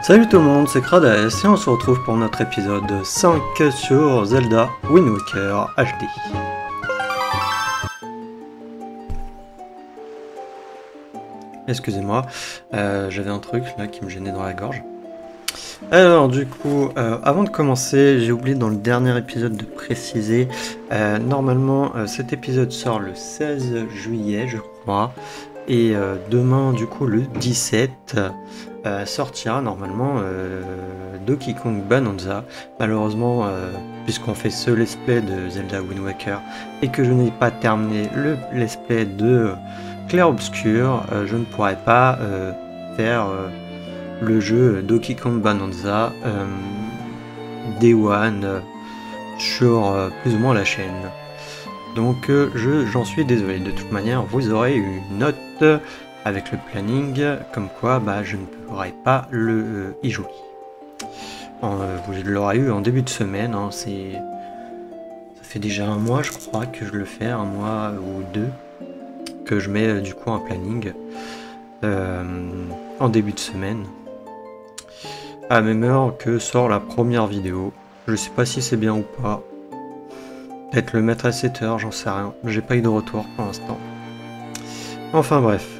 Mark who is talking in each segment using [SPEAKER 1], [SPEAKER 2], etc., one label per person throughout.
[SPEAKER 1] Salut tout le monde, c'est Krades et on se retrouve pour notre épisode 5 sur Zelda Wind Waker HD. Excusez-moi, j'avais un truc là qui me gênait dans la gorge. Alors du coup, avant de commencer, j'ai oublié dans le dernier épisode de préciser, normalement cet épisode sort le 16 juillet je crois, et demain du coup le 17 sortira normalement Donkey Kong Bonanza. Malheureusement, puisqu'on fait ce let's play de Zelda Wind Waker et que je n'ai pas terminé le let's play de Clair Obscur, je ne pourrai pas faire le jeu Donkey Kong Bonanza Day One sur plus ou moins la chaîne. Donc j'en suis désolé. De toute manière, vous aurez une note avec le planning, comme quoi je ne pourrai pas y jouer. Vous l'aurez eu en début de semaine, hein, ça fait déjà un mois je crois que je le fais, un mois ou deux, que je mets du coup un planning en début de semaine. À la même heure que sort la première vidéo. Je sais pas si c'est bien ou pas. Peut-être le mettre à 7 h, j'en sais rien. J'ai pas eu de retour pour l'instant. Enfin bref.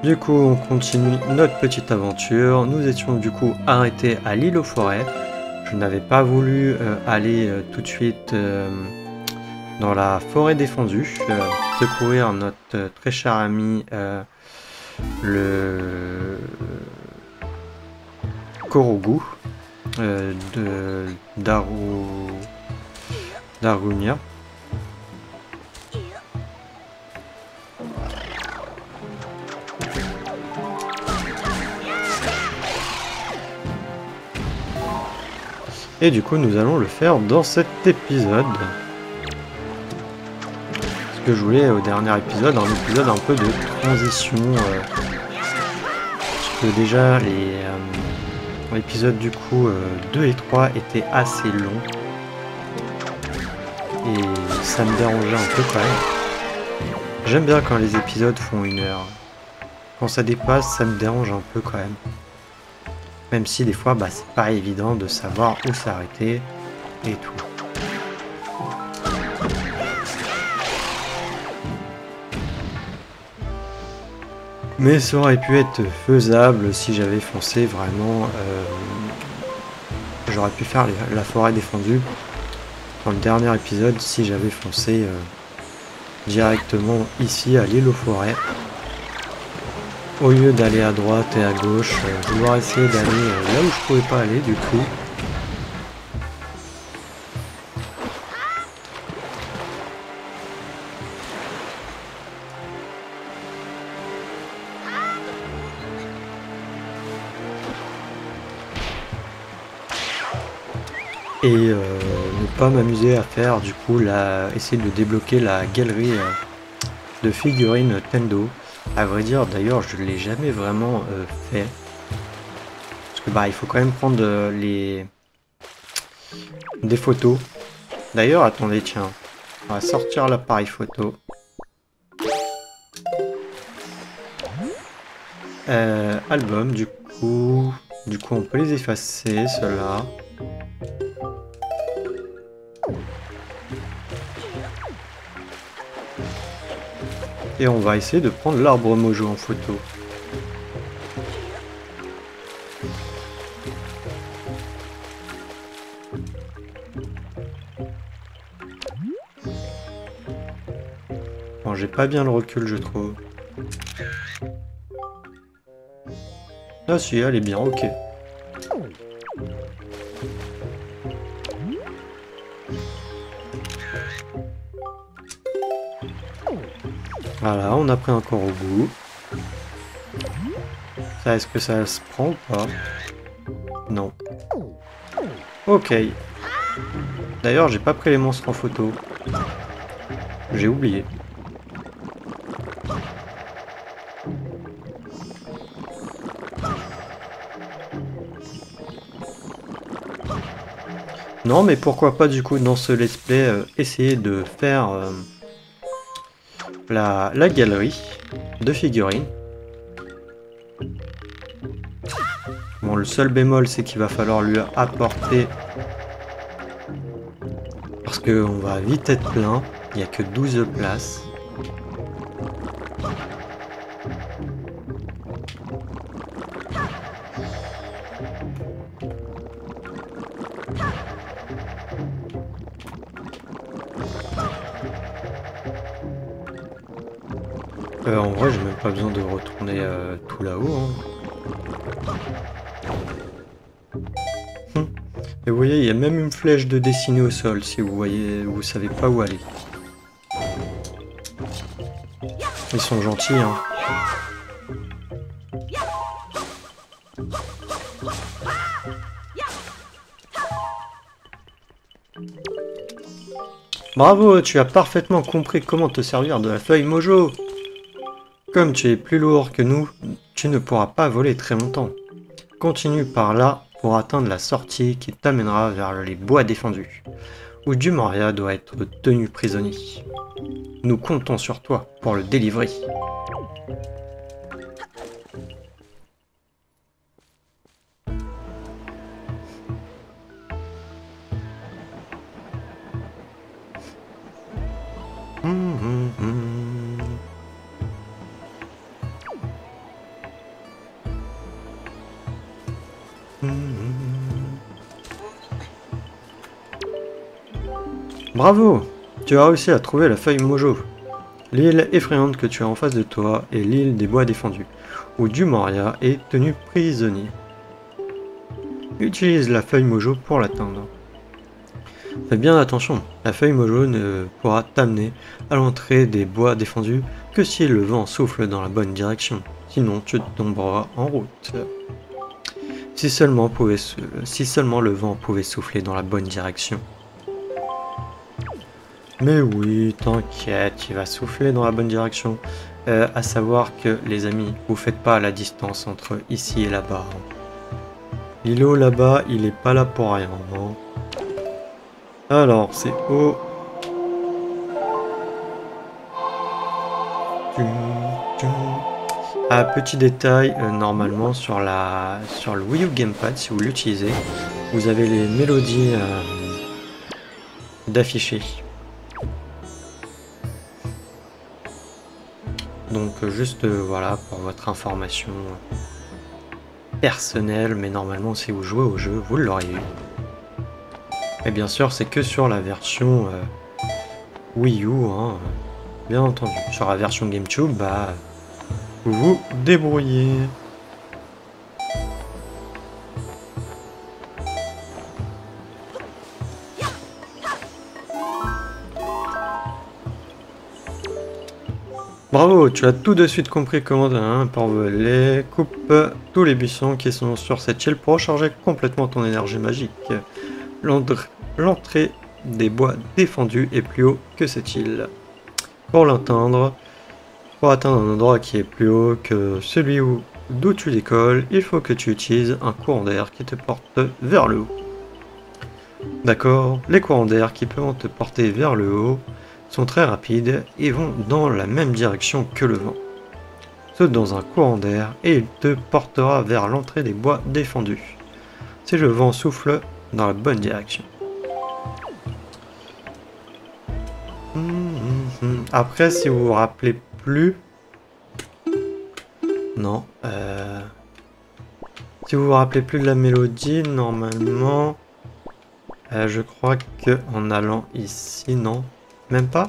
[SPEAKER 1] Du coup, on continue notre petite aventure. Nous étions du coup arrêtés à l'île aux forêts. Je n'avais pas voulu aller tout de suite dans la forêt défendue, secourir notre très cher ami le Korogu de Darunia. Et du coup nous allons le faire dans cet épisode. Ce que je voulais au dernier épisode, un épisode un peu de transition. Parce que déjà l'épisode du coup 2 et 3 étaient assez longs. Et ça me dérangeait un peu quand même. J'aime bien quand les épisodes font 1 heure. Quand ça dépasse, ça me dérange un peu quand même. Même si des fois, c'est pas évident de savoir où s'arrêter et tout. Mais ça aurait pu être faisable si j'avais foncé vraiment. J'aurais pu faire la forêt défendue dans le dernier épisode si j'avais foncé directement ici à l'île aux forêts. Au lieu d'aller à droite et à gauche, vouloir essayer d'aller là où je pouvais pas aller du coup. Et ne pas m'amuser à faire du coup essayer de débloquer la galerie de figurines Tendo. À vrai dire, d'ailleurs, je ne l'ai jamais vraiment fait. Parce que il faut quand même prendre des photos. D'ailleurs, attendez, tiens. On va sortir l'appareil photo. Album, du coup, on peut les effacer, ceux-là. Et on va essayer de prendre l'arbre mojo en photo. Bon, j'ai pas bien le recul, je trouve. Ah si, elle est bien, ok. Voilà, on a pris un Korogu. Ça, est-ce que ça se prend ou pas? Non. Ok. D'ailleurs, j'ai pas pris les monstres en photo. J'ai oublié. Non, mais pourquoi pas du coup dans ce let's play essayer de faire la galerie de figurines. Bon, le seul bémol, c'est qu'il va falloir lui apporter... Parce qu'on va vite être plein. Il n'y a que 12 places. En vrai, j'ai même pas besoin de retourner tout là-haut. Hein. Et vous voyez, il y a même une flèche de dessinée au sol, si vous voyez, vous savez pas où aller. Ils sont gentils, hein. Bravo, tu as parfaitement compris comment te servir de la feuille Mojo. Comme tu es plus lourd que nous, tu ne pourras pas voler très longtemps. Continue par là pour atteindre la sortie qui t'amènera vers les bois défendus, où Dumoria doit être tenu prisonnier. Nous comptons sur toi pour le délivrer. Bravo! Tu as réussi à trouver la feuille Mojo. L'île effrayante que tu as en face de toi est l'île des bois défendus, où Dumoria est tenu prisonnier. Utilise la feuille Mojo pour l'atteindre. Fais bien attention, la feuille Mojo ne pourra t'amener à l'entrée des bois défendus que si le vent souffle dans la bonne direction, sinon tu tomberas en route. Si seulement le vent pouvait souffler dans la bonne direction. Mais oui, t'inquiète, il va souffler dans la bonne direction. À savoir que, les amis, vous faites pas la distance entre ici et là-bas. L'îlot là-bas, il est pas là pour rien. Hein. Alors, c'est haut. Ah, petit détail, normalement sur le Wii U Gamepad, si vous l'utilisez, vous avez les mélodies d'afficher. Donc juste voilà pour votre information personnelle, mais normalement si vous jouez au jeu, vous l'aurez eu. Et bien sûr c'est que sur la version Wii U, hein, bien entendu. Sur la version GameCube, bah vous vous débrouillez. Bravo, tu as tout de suite compris comment pour voler. Coupe tous les buissons qui sont sur cette île pour recharger complètement ton énergie magique. L'entrée des bois défendus est plus haut que cette île. Pour atteindre un endroit qui est plus haut que celui d'où tu décolles, il faut que tu utilises un courant d'air qui te porte vers le haut. D'accord, les courants d'air qui peuvent te porter vers le haut sont très rapides et vont dans la même direction que le vent. Saute dans un courant d'air et il te portera vers l'entrée des bois défendus. Si le vent souffle dans la bonne direction. Après, si vous vous rappelez plus... Non. Si vous vous rappelez plus de la mélodie, normalement... je crois que en allant ici, non. Même pas?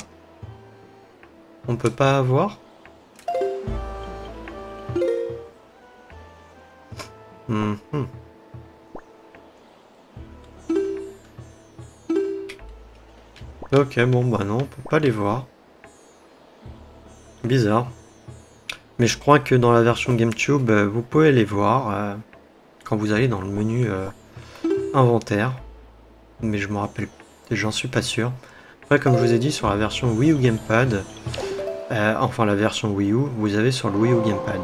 [SPEAKER 1] On peut pas avoir? Ok, bon bah non, on peut pas les voir. Bizarre. Mais je crois que dans la version GameCube, vous pouvez les voir quand vous allez dans le menu inventaire. Mais je me rappelle, j'en suis pas sûr. Après, comme je vous ai dit, sur la version Wii U Gamepad, enfin la version Wii U, vous avez sur le Wii U Gamepad.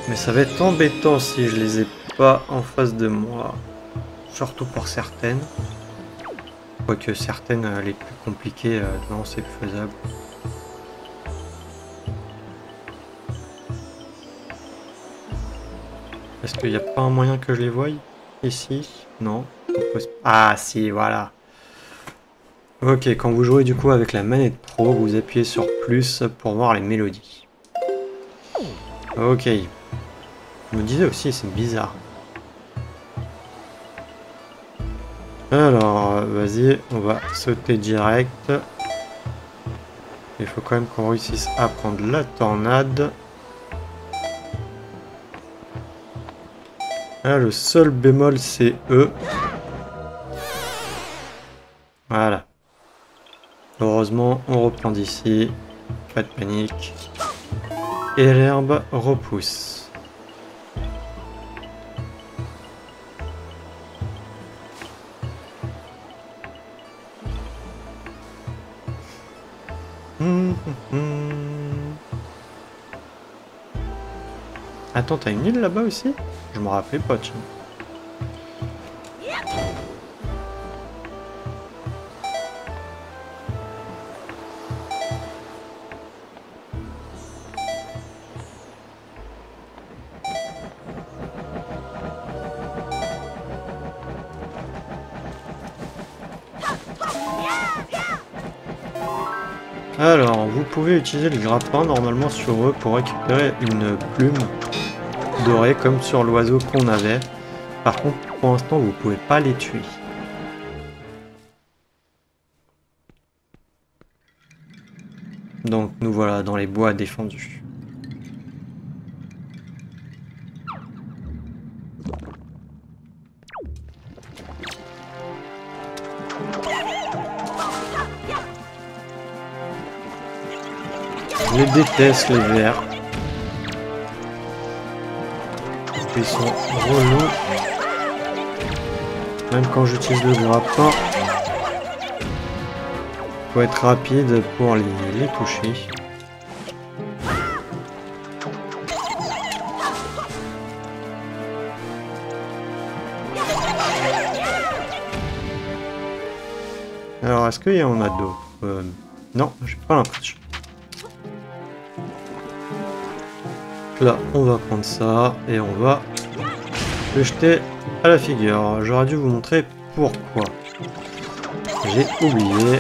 [SPEAKER 1] Mais ça va être embêtant si je les ai pas en face de moi. Surtout pour certaines. Quoique certaines, les plus compliquées, non, c'est faisable. Est-ce qu'il n'y a pas un moyen que je les voie? Ici? Non. Ah si, voilà. Ok, quand vous jouez du coup avec la manette pro, vous appuyez sur plus pour voir les mélodies. Ok. Je me disais aussi, c'est bizarre. Alors, vas-y, on va sauter direct. Il faut quand même qu'on réussisse à prendre la tornade. Ah, le seul bémol, c'est E. Voilà. Heureusement, on reprend d'ici. Pas de panique. Et l'herbe repousse. Attends, t'as une île là-bas aussi? Je me rappelais pas, tiens. Alors, vous pouvez utiliser le grappin normalement sur eux pour récupérer une plume dorée comme sur l'oiseau qu'on avait. Par contre, pour l'instant, vous pouvez pas les tuer. Donc nous voilà dans les bois défendus. Je les déteste les vers. Ils sont relous. Même quand j'utilise le grappin, faut être rapide pour les toucher. Alors, est-ce qu'il y en a d'autres? Non, j'ai pas l'impression. Là, on va prendre ça et on va le jeter à la figure. J'aurais dû vous montrer pourquoi. J'ai oublié.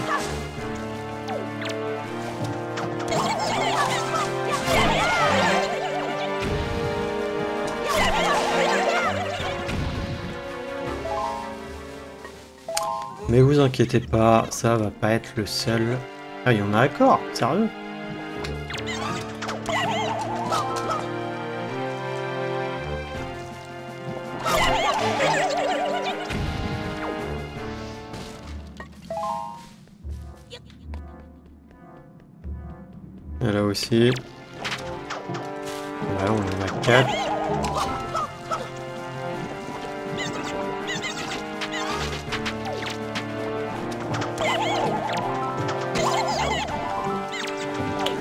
[SPEAKER 1] Mais vous inquiétez pas, ça va pas être le seul. Ah, il y en a encore, sérieux? Et là aussi. Là, on en a 4.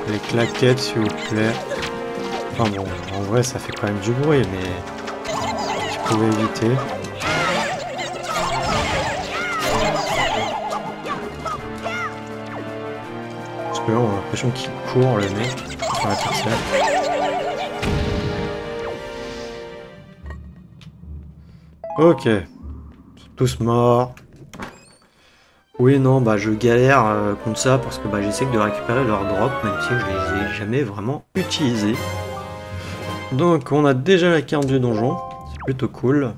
[SPEAKER 1] Les claquettes, s'il vous plaît. Enfin bon, en vrai, ça fait quand même du bruit, mais je pouvais éviter. Parce que là, on a l'impression qu'il court, le mec, sur la tertiaire. Ok. Ils sont tous morts. Oui, non, bah je galère contre ça parce que bah, j'essaie de récupérer leur drop, même si je les ai jamais vraiment utilisés. Donc on a déjà la carte du donjon, c'est plutôt cool.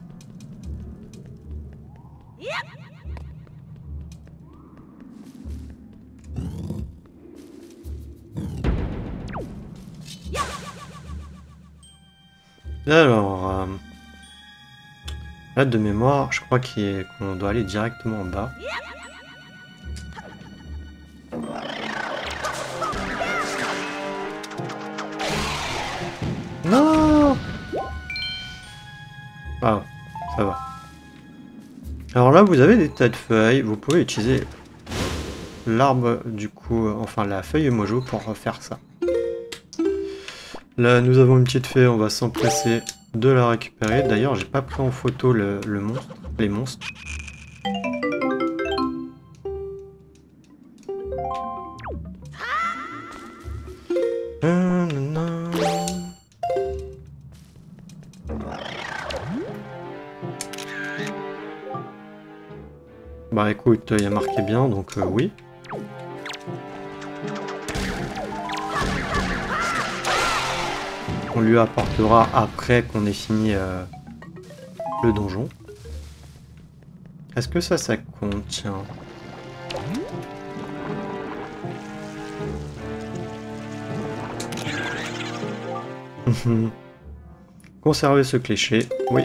[SPEAKER 1] Alors, là de mémoire, je crois qu'on doit aller directement en bas. Non! Ah, ça va. Alors là, vous avez des tas de feuilles. Vous pouvez utiliser l'arbre, du coup, enfin la feuille mojo pour refaire ça. Là, nous avons une petite fée. On va s'empresser de la récupérer. D'ailleurs, j'ai pas pris en photo le monstre, les monstres. Bah écoute, il y a marqué bien, donc oui. On lui apportera après qu'on ait fini le donjon. Est-ce que ça compte? Tiens. Conserver ce cliché, oui.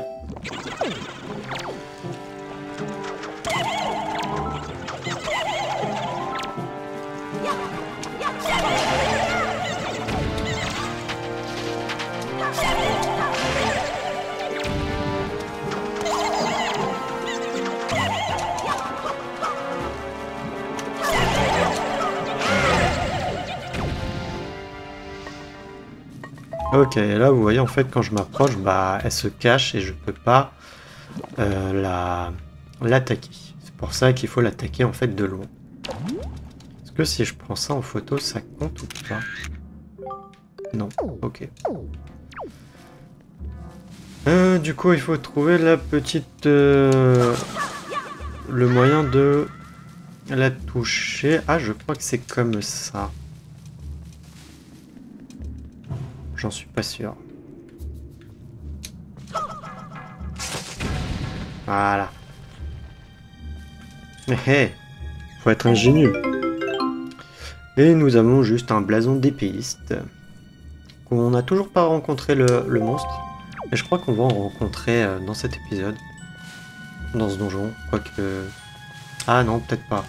[SPEAKER 1] Ok, et là vous voyez en fait quand je m'approche, bah elle se cache et je peux pas l'attaquer. C'est pour ça qu'il faut l'attaquer en fait de loin. Est-ce que si je prends ça en photo, ça compte ou pas? Non, ok. Du coup il faut trouver la petite... le moyen de la toucher. Ah je crois que c'est comme ça. J'en suis pas sûr. Voilà. Hé, faut être ingénieux. Et nous avons juste un blason d'épéiste. On n'a toujours pas rencontré le monstre. Et je crois qu'on va en rencontrer dans cet épisode. Dans ce donjon. Quoique... Ah non, peut-être pas.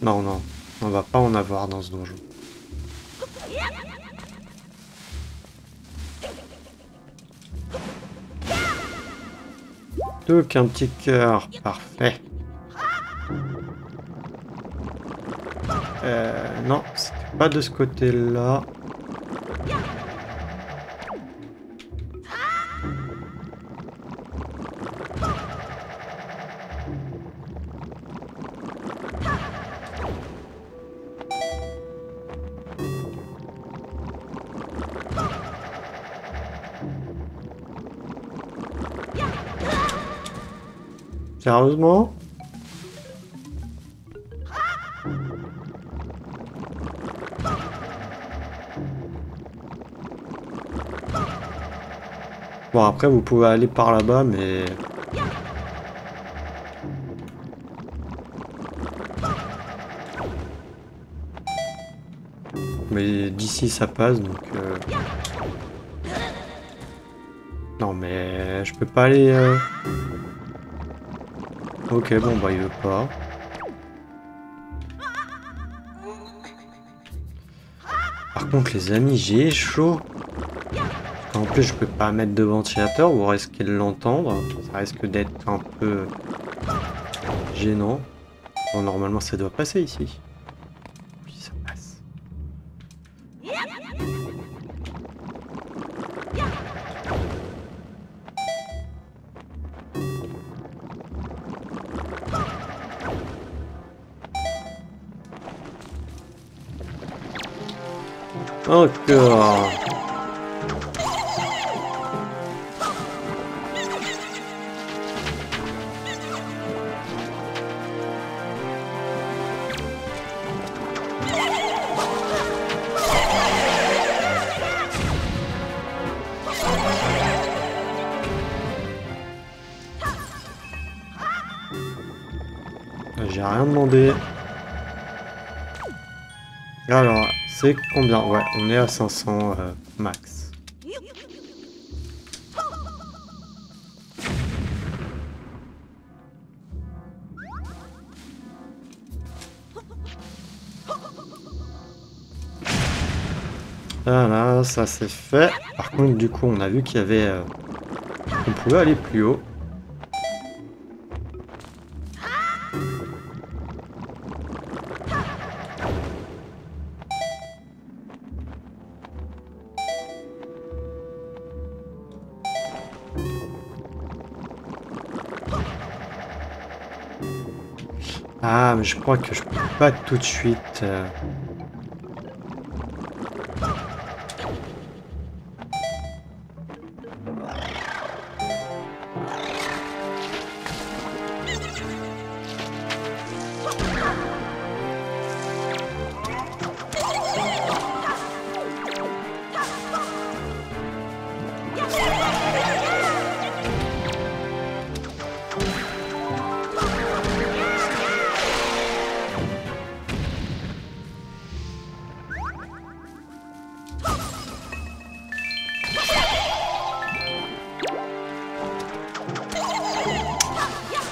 [SPEAKER 1] Non, non. On va pas en avoir dans ce donjon. Donc un petit cœur. Parfait. Non, c'était pas de ce côté-là. Sérieusement? Bon, après, vous pouvez aller par là-bas, mais... Mais d'ici, ça passe, donc... Non, mais... Je peux pas aller... Ok, bon, bah, il veut pas. Par contre, les amis, j'ai chaud. En plus, je peux pas mettre de ventilateur, vous risquez de l'entendre. Ça risque d'être un peu gênant. Bon, normalement, ça doit passer ici. Oui, ça passe. Encore. J'ai rien demandé. Alors, c'est combien? Ouais, on est à 500 max. Voilà, ça c'est fait. Par contre, du coup, on a vu qu'il y avait... on pouvait aller plus haut. Ah, mais je crois que je peux pas tout de suite...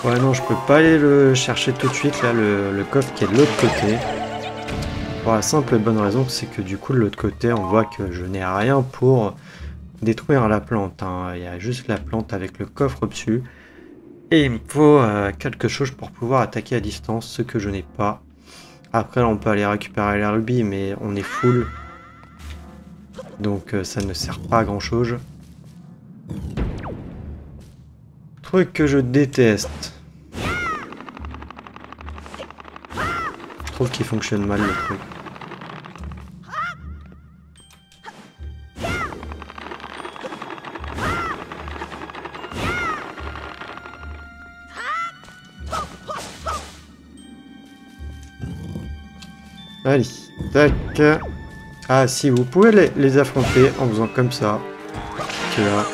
[SPEAKER 1] Ouais, non, je peux pas aller le chercher tout de suite, là, le coffre qui est de l'autre côté. Pour la simple et bonne raison, c'est que du coup, de l'autre côté, on voit que je n'ai rien pour détruire la plante, hein. Il y a juste la plante avec le coffre au-dessus. Et il me faut quelque chose pour pouvoir attaquer à distance, ce que je n'ai pas. Après, on peut aller récupérer la rubis, mais on est full. Donc ça ne sert pas à grand chose. Truc que je déteste. Je trouve qu'il fonctionne mal le truc. Allez, tac. Ah si, vous pouvez les affronter en faisant comme ça. Tu vois.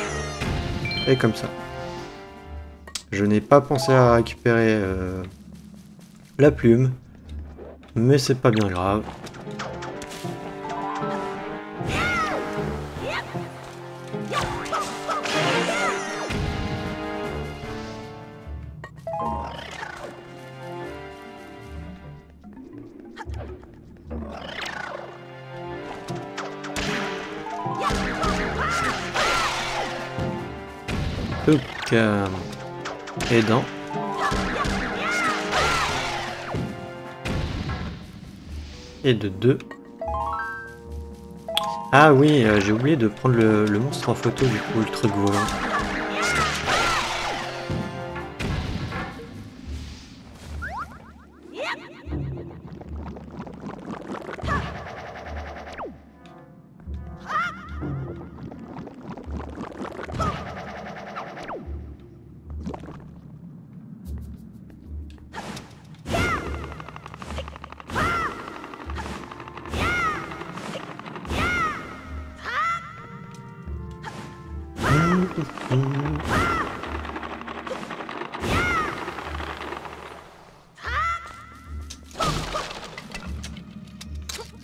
[SPEAKER 1] Et comme ça. Je n'ai pas pensé à récupérer la plume. Mais c'est pas bien grave. Donc, aidant. Et de 2. Ah oui, j'ai oublié de prendre le monstre en photo, du coup, le truc volant.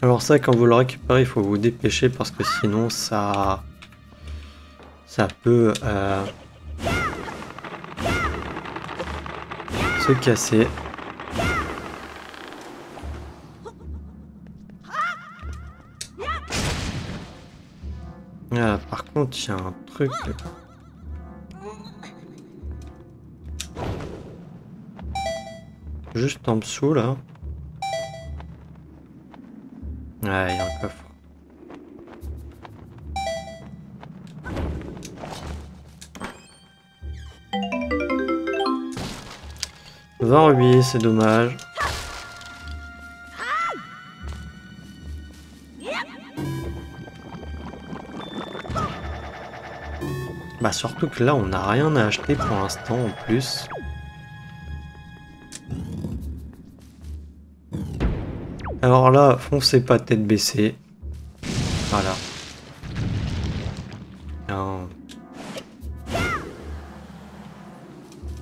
[SPEAKER 1] Alors ça, quand vous le récupérez, il faut vous dépêcher parce que sinon ça peut se casser. Ah, par contre, il y a un truc. Juste en dessous là. Ah, il y a un coffre. Oui, c'est dommage. Bah surtout que là on n'a rien à acheter pour l'instant en plus. Alors là, foncez pas tête baissée. Voilà. Non.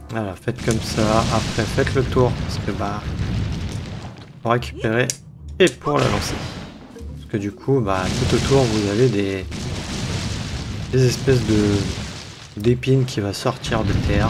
[SPEAKER 1] Voilà, faites comme ça. Après, faites le tour parce que bah pour récupérer et pour la lancer. Parce que du coup, bah tout autour vous avez des espèces d'épines qui va sortir de terre.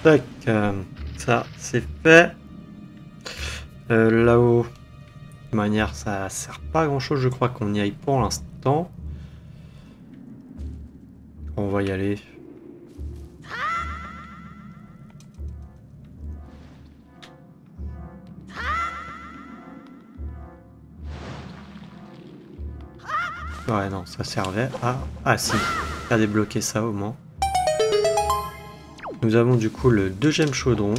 [SPEAKER 1] Tac, ça c'est fait. Là-haut, de manière, ça sert pas à grand chose, je crois qu'on y aille pour l'instant. On va y aller. Ouais, non, ça servait à... Ah si, à débloquer ça au moins. Nous avons du coup le deuxième chaudron.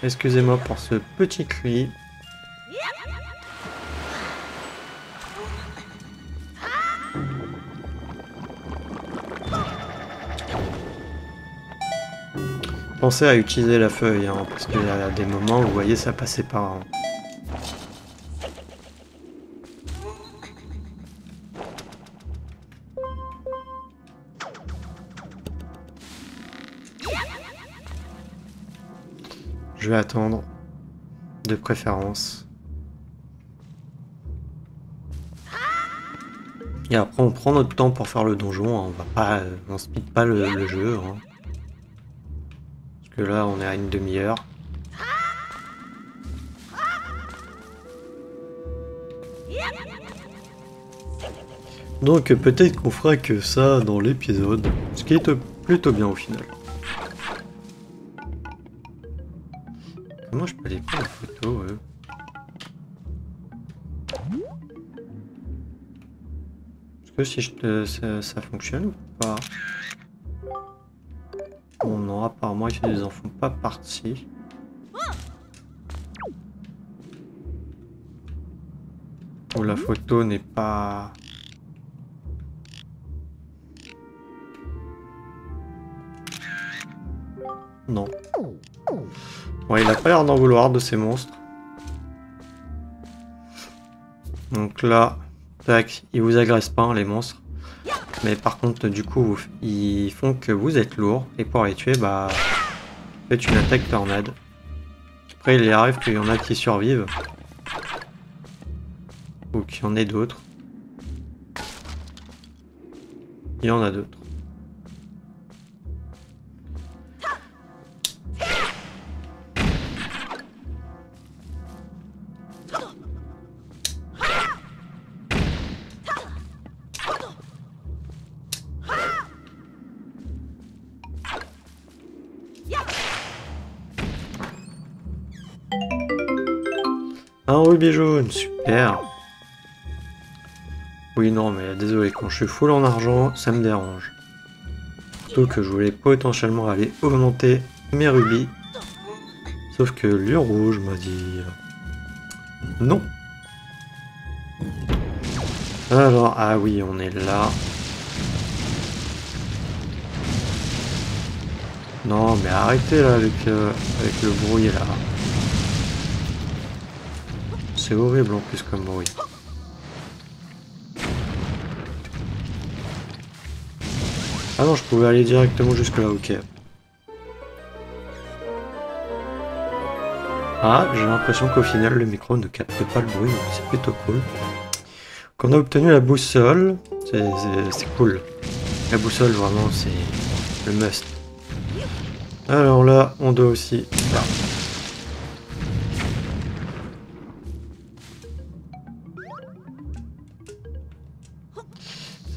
[SPEAKER 1] Excusez-moi pour ce petit cri. Pensez à utiliser la feuille, hein, parce qu'il y a des moments où vous voyez ça passer par... Je vais attendre, de préférence. Et après on prend notre temps pour faire le donjon, hein. On va pas, on speed pas le jeu. Hein. Parce que là on est à une demi-heure. Donc peut-être qu'on fera que ça dans l'épisode, ce qui est plutôt bien au final. Comment je peux aller prendre la photo Est-ce que si ça fonctionne ou pas? Bon non, apparemment ils en font pas partie. Ou la photo n'est pas... Non. Bon, il a pas l'air d'en vouloir de ces monstres. Donc là, tac, ils vous agressent pas, hein, les monstres. Mais par contre, du coup, ils font que vous êtes lourd. Et pour les tuer, bah, faites une attaque tornade. Après, il arrive qu'il y en a qui survivent. Ou qu'il y en ait d'autres. Il y en a d'autres. Un rubis jaune, super. Oui, non, mais désolé, quand je suis full en argent, ça me dérange. Surtout que je voulais potentiellement aller augmenter mes rubis. Sauf que Lion Rouge m'a dit... Non. Alors, ah oui, on est là. Non, mais arrêtez là avec le bruit là. C'est horrible en plus comme bruit. Ah non, je pouvais aller directement jusque là, ok. Ah, j'ai l'impression qu'au final le micro ne capte pas le bruit, donc c'est plutôt cool. Qu'on a obtenu la boussole, c'est cool. La boussole vraiment c'est le must. Alors là, on doit aussi... Ah.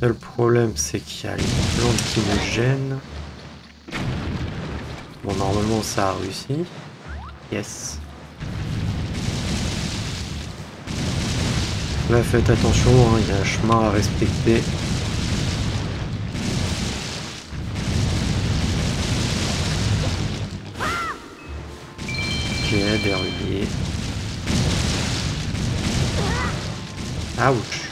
[SPEAKER 1] Le problème c'est qu'il y a les plantes qui me gênent. Bon, normalement ça a réussi. Yes. Là faites attention, hein, il y a un chemin à respecter. Ok, des rubis. Ouch.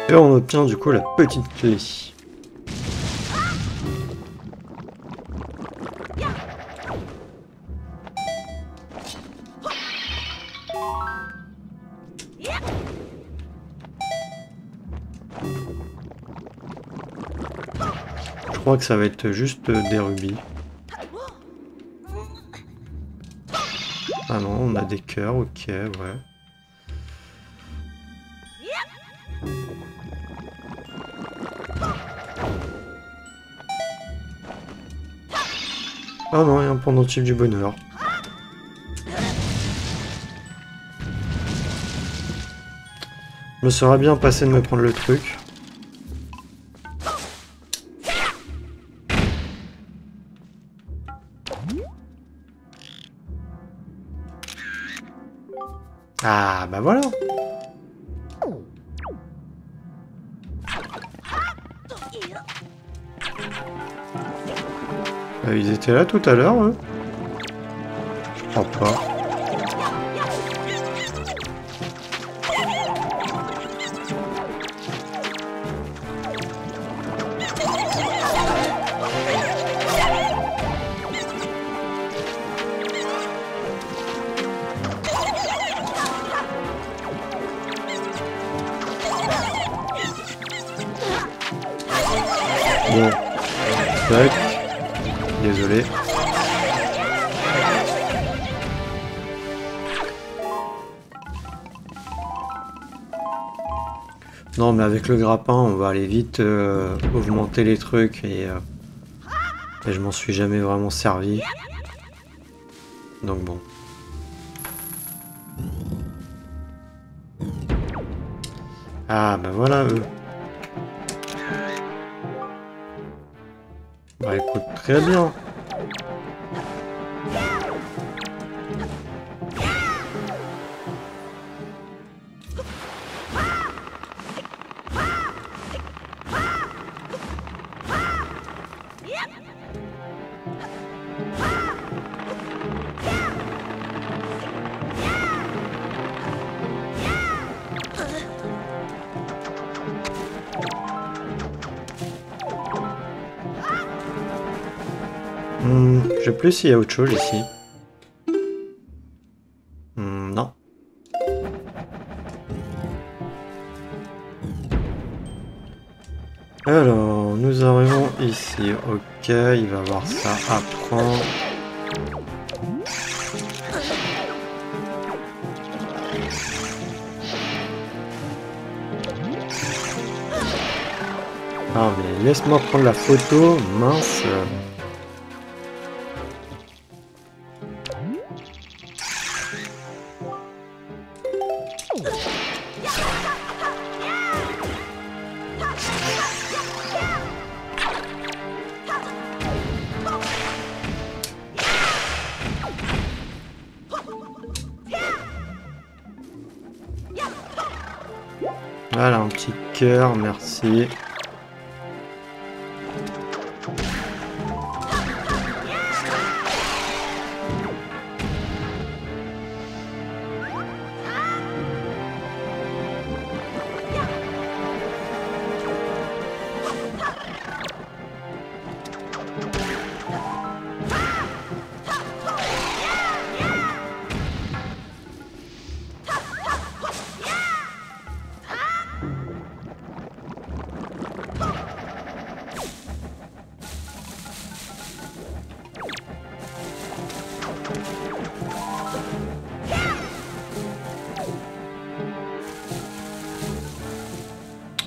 [SPEAKER 1] Et on obtient du coup la petite clé. Je crois que ça va être juste des rubis. Ah non, on a des cœurs, ok, ouais. Ah non, il y a un pendentif du bonheur. Je me serais bien passé de me prendre le truc. Ah bah voilà. Ils étaient là tout à l'heure, eux? Je crois pas. Bon. Tac. Désolé. Non, mais avec le grappin, on va aller vite augmenter les trucs et je m'en suis jamais vraiment servi. Donc bon. Ah, bah voilà, eux. Bah écoute, très bien. Je sais plus s'il y a autre chose ici. Non. Alors, nous arrivons ici. Ok, il va avoir ça à prendre. Ah mais laisse-moi prendre la photo, mince. Voilà, un petit cœur, merci.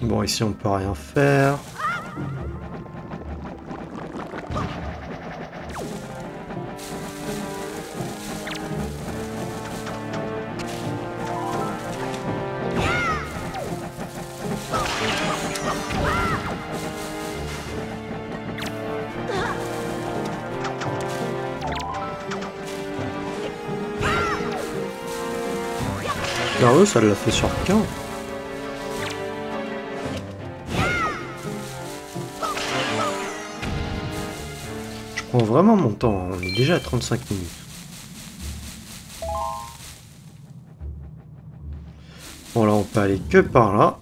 [SPEAKER 1] Bon, ici on peut rien faire. Sérieux, ça l'a fait sur 15. Je prends vraiment mon temps, hein. On est déjà à 35 minutes. Bon là on peut aller que par là.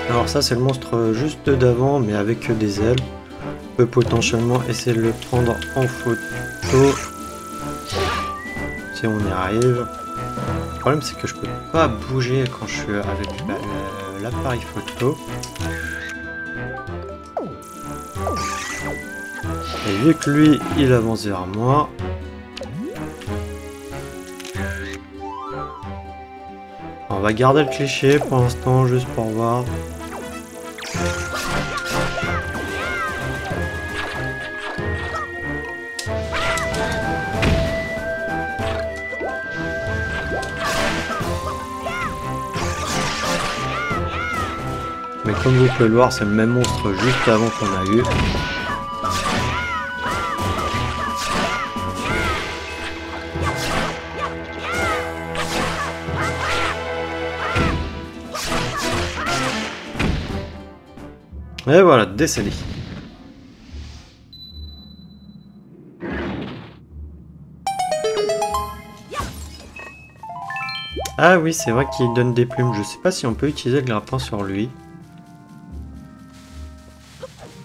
[SPEAKER 1] Alors ça c'est le monstre juste d'avant mais avec des ailes. On peut potentiellement essayer de le prendre en photo. Si on y arrive. Le problème c'est que je peux pas bouger quand je suis avec l'appareil photo. Et vu que lui, il avance vers moi... On va garder le cliché pour l'instant, juste pour voir. Mais comme vous pouvez le voir, c'est le même monstre juste avant qu'on a eu. Et voilà, décédé. Ah oui, c'est vrai qu'il donne des plumes. Je sais pas si on peut utiliser le grappin sur lui.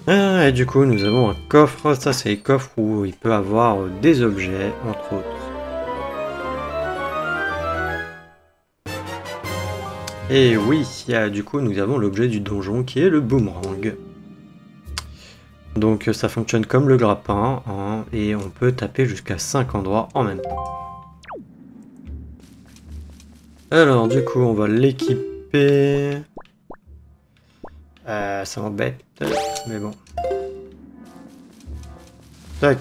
[SPEAKER 1] Ah, et du coup, nous avons un coffre. Ça, c'est les coffres où il peut avoir des objets, entre autres. Et oui, du coup, nous avons l'objet du donjon qui est le boomerang. Donc, ça fonctionne comme le grappin, hein, et on peut taper jusqu'à 5 endroits en même temps. Alors, du coup, on va l'équiper. Ça m'embête, mais bon. Tac.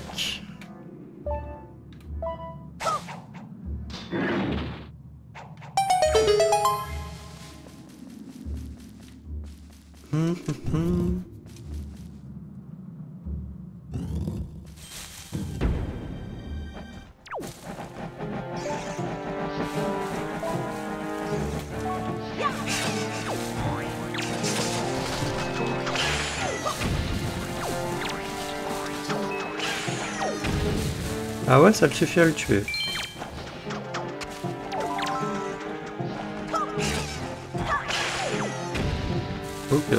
[SPEAKER 1] Ah ouais, ça te suffit à le tuer. Ok.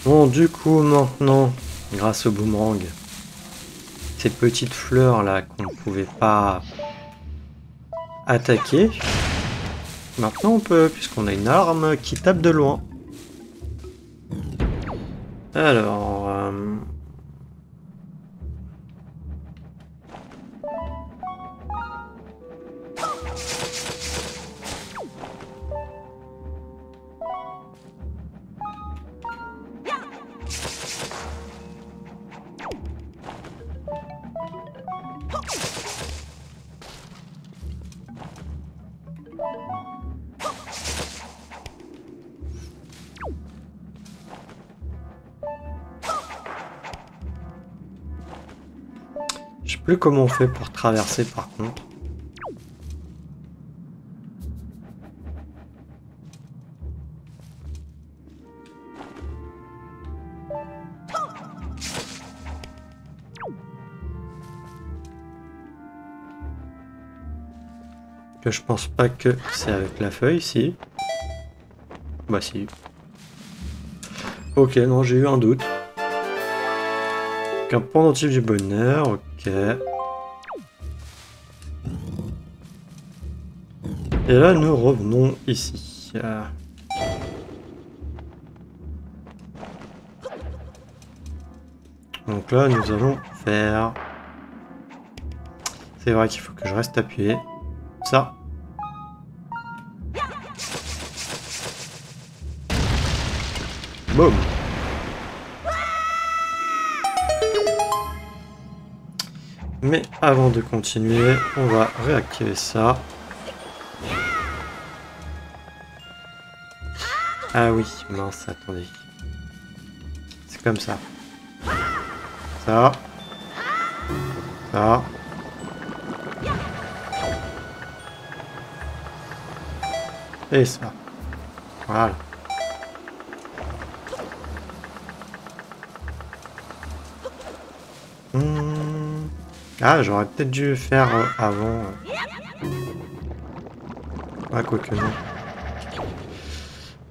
[SPEAKER 1] Bon, du coup, maintenant, grâce au boomerang, ces petites fleurs là qu'on ne pouvait pas attaquer, maintenant on peut, puisqu'on a une arme qui tape de loin. Alors... je sais plus comment on fait pour traverser par contre. Que je pense pas que c'est avec la feuille, si. Bah si. Ok, non, j'ai eu un doute. Qu'un pendentif du bonheur, ok. Et là, nous revenons ici. Donc là, nous allons faire... C'est vrai qu'il faut que je reste appuyé. Ça. Boum. Mais avant de continuer, on va réactiver ça. Ah oui, mince, attendez. C'est comme ça. Ça. Ça. Et ça. Voilà. Ah, j'aurais peut-être dû faire avant. Ah, quoique non.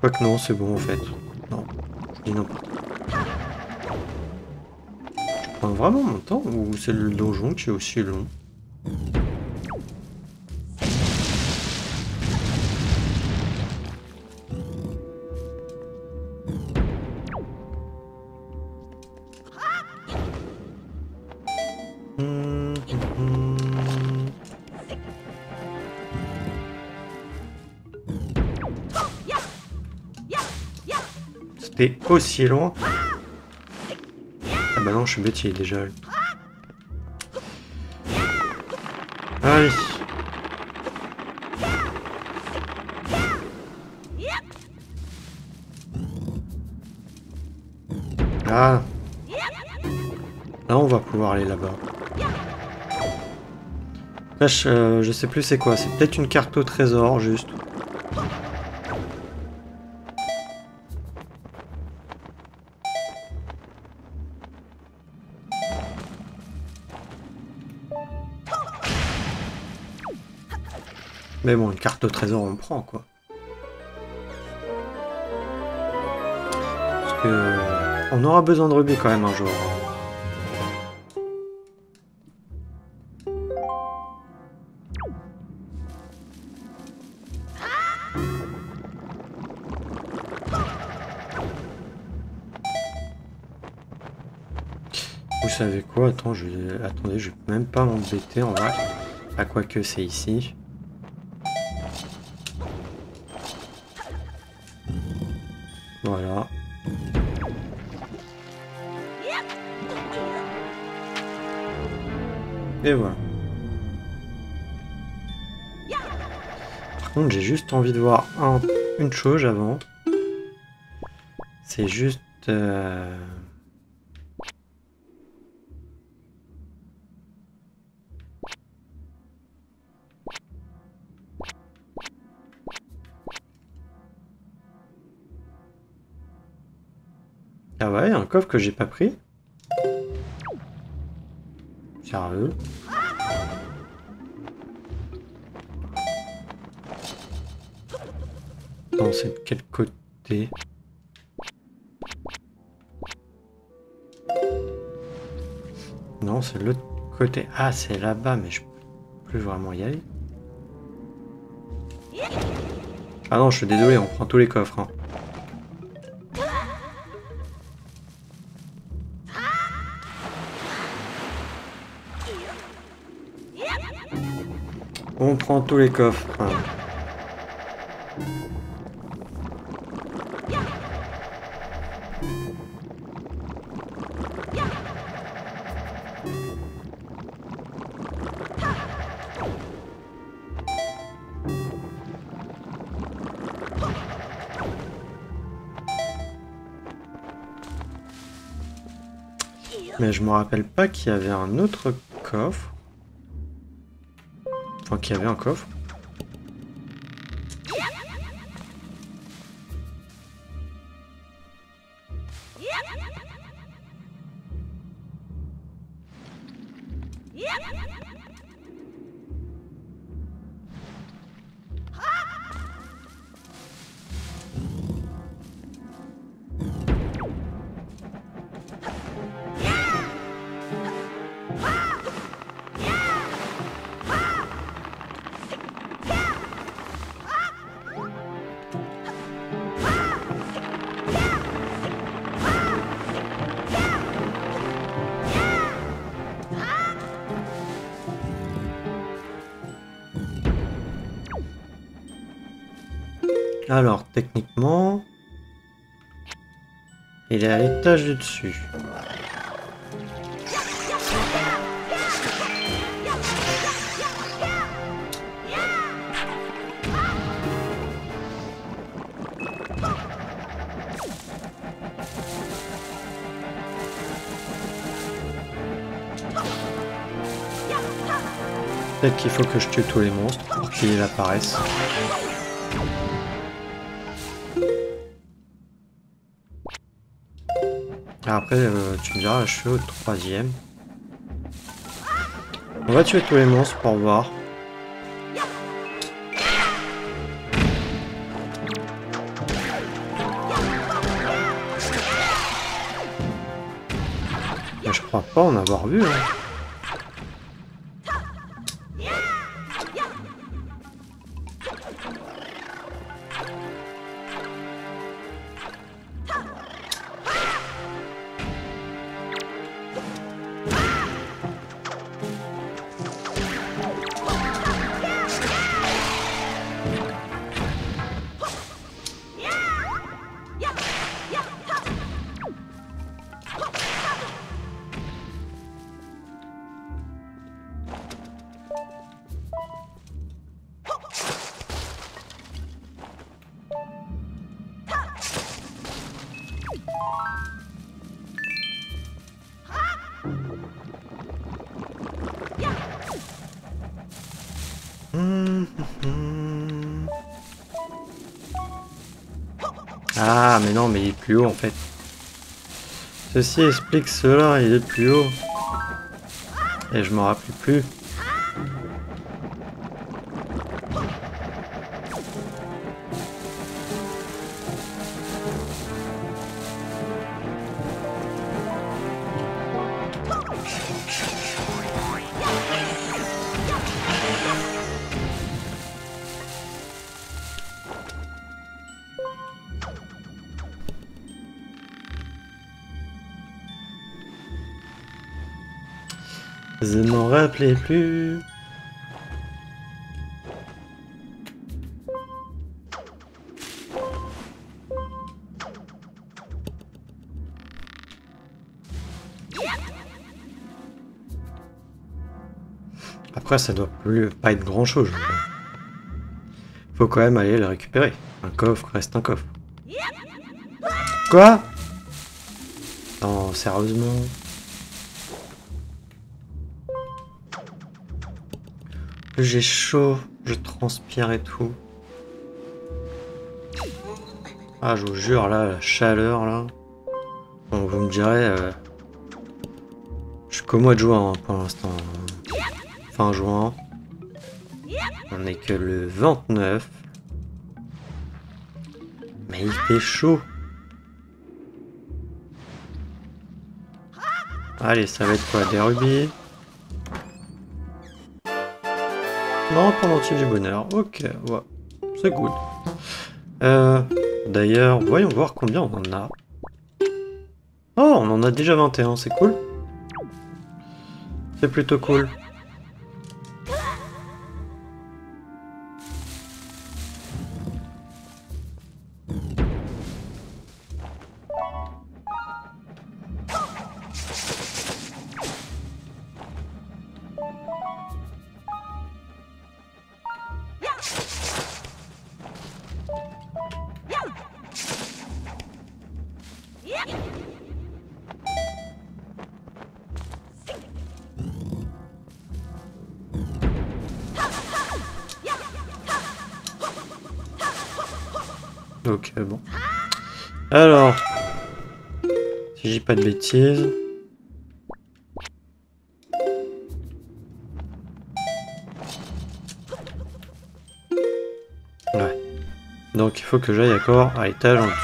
[SPEAKER 1] Quoique non, c'est bon en fait. Non, je dis n'importe quoi. Je prends vraiment mon temps ou c'est le donjon qui est aussi long? sauter aussi loin. Ah bah non, je suis bête, il est déjà... Allez. Ah. Là, on va pouvoir aller là-bas. Là, je sais plus c'est quoi. C'est peut-être une carte au trésor, juste. Mais bon, une carte au trésor, on prend, quoi. Parce que... on aura besoin de rubis quand même un jour. Vous savez quoi? Attends, attendez, je vais même pas m'embêter en vrai. À quoi que c'est ici. Voilà. Et voilà. Par contre, j'ai juste envie de voir une chose avant. C'est juste... Ah ouais, un coffre que j'ai pas pris. Sérieux? Non, c'est de quel côté? Non, c'est de l'autre côté. Ah, c'est là-bas, mais je peux plus vraiment y aller. Ah non, je suis désolé, on prend tous les coffres. Hein. On prend tous les coffres. Hein. Mais je me rappelle pas qu'il y avait un autre coffre. Enfin, qu'il y avait un coffre. Alors, techniquement, il est à l'étage du dessus. Peut-être qu'il faut que je tue tous les monstres pour qu'ils apparaissent. Après, tu me diras, je suis au 3e. On va tuer tous les monstres pour voir. Mais je crois pas en avoir vu. Hein. Ah, mais non, mais il est plus haut en fait. Ceci explique cela, il est plus haut. Et je m'en rappelle plus. Je ne m'en rappelais plus. Après, ça doit pas être grand chose. Faut quand même aller le récupérer. Un coffre reste un coffre. Quoi? Non, sérieusement. J'ai chaud, je transpire et tout. Ah, je vous jure, là, la chaleur, là. Bon, vous me direz... je suis qu'au mois de juin, hein, pour l'instant. Fin juin. On n'est que le 29. Mais il fait chaud. Allez, ça va être quoi? Des rubis? Non, pendentif du bonheur. Ok, ouais. C'est good. D'ailleurs, voyons voir combien on en a. Oh, on en a déjà 21, c'est cool. C'est plutôt cool. Ok, bon. Alors, si j'ai pas de bêtises... Ouais. Donc il faut que j'aille encore à l'étage en dessous.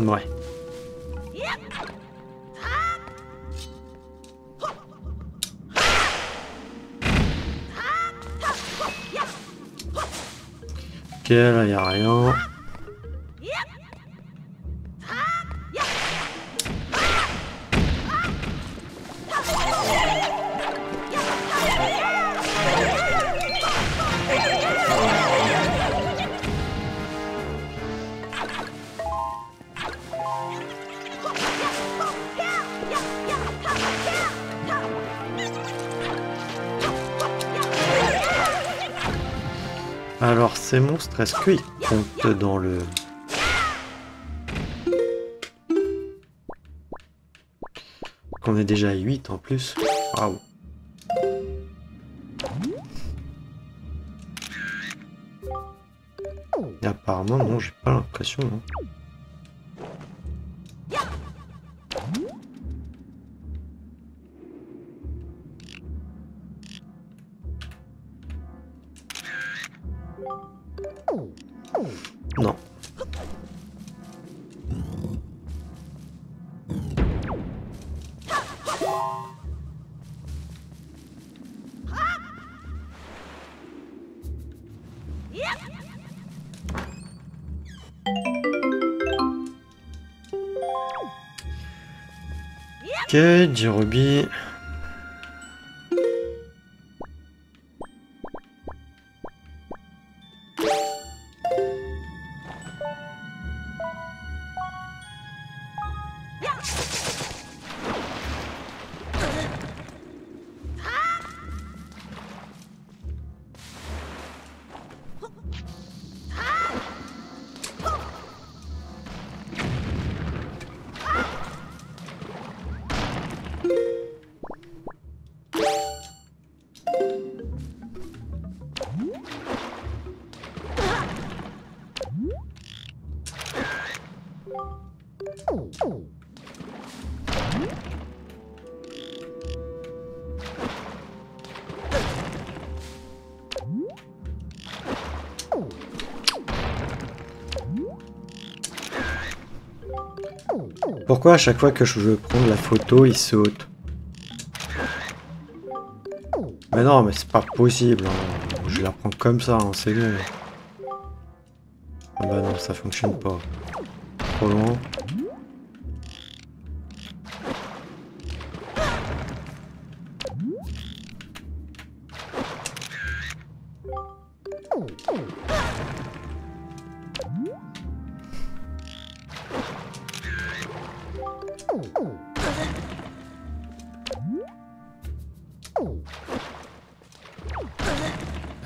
[SPEAKER 1] Ouais. Ok, là y a rien. Alors ces monstres, est-ce qu'ils comptent dans le... Qu'on est déjà à 8 en plus. Waouh. Et apparemment non, j'ai pas l'impression. Hein. Non. Ok, 10 rubis. Pourquoi à chaque fois que je veux prendre la photo, il saute? Mais non, mais c'est pas possible. Hein. Je la prends comme ça, hein, c'est bon. Ah bah non, ça fonctionne pas. Trop loin.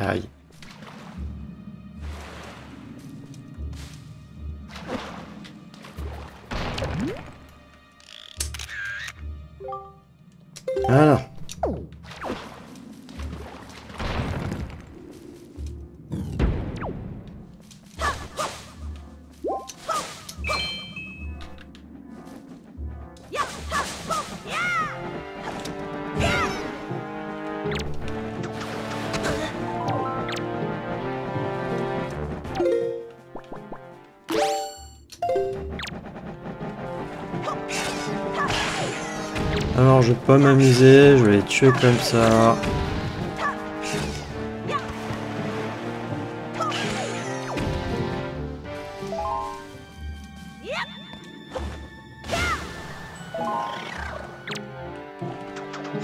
[SPEAKER 1] Aïe. Voilà. Alors je vais pas m'amuser, je vais les tuer comme ça.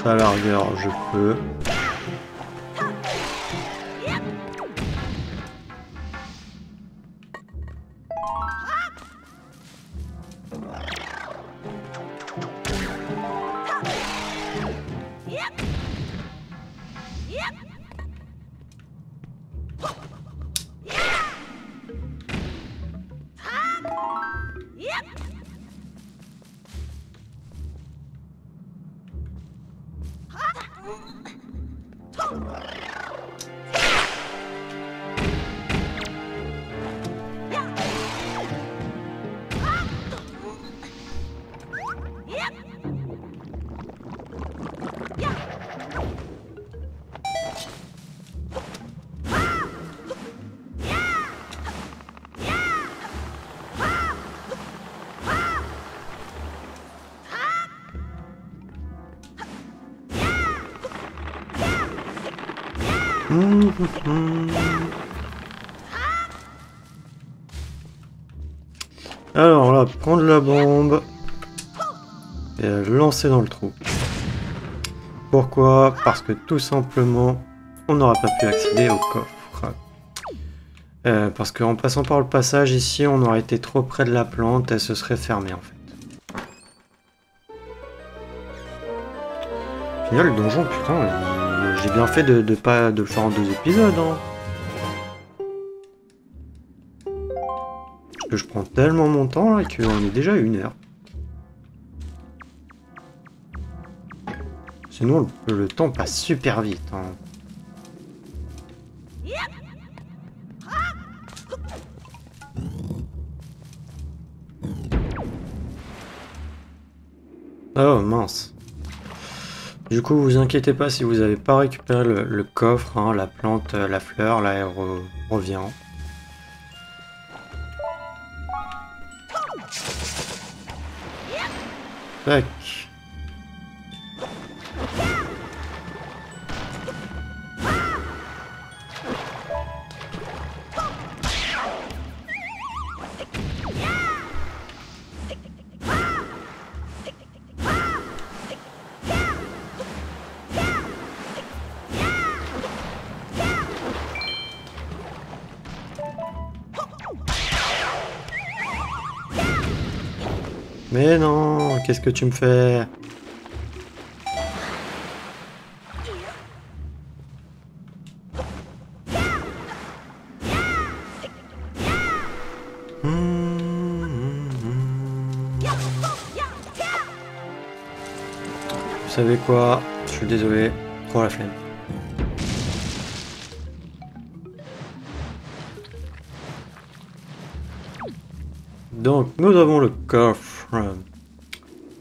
[SPEAKER 1] Ça à la rigueur, je peux. Alors là, prendre la bombe et la lancer dans le trou. Pourquoi? Parce que tout simplement, on n'aura pas pu accéder au coffre. Parce qu'en passant par le passage ici, on aurait été trop près de la plante, elle se serait fermée en fait. Au final, le donjon, putain, j'ai bien fait de pas de le faire en 2 épisodes. Hein. Parce que je prends tellement mon temps là qu'on est déjà à 1 heure. Sinon, le temps passe super vite. Hein. Oh mince. Du coup, vous inquiétez pas si vous n'avez pas récupéré le coffre, hein, la plante, la fleur, là elle revient. Tac. Mais non, qu'est-ce que tu me fais? Vous savez quoi? Je suis désolé, trop la flemme. Donc, nous avons le coffre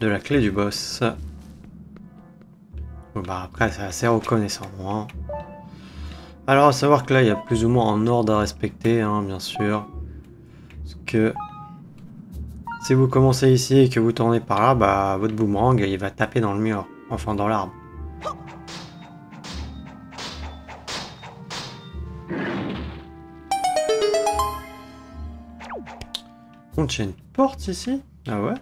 [SPEAKER 1] de la clé du boss. Bon, bah après, c'est assez reconnaissant. Hein. Alors, à savoir que là, il y a plus ou moins un ordre à respecter, hein, bien sûr. Parce que si vous commencez ici et que vous tournez par là, bah votre boomerang, il va taper dans le mur, enfin dans l'arbre. On tient une porte ici? Ah ouais?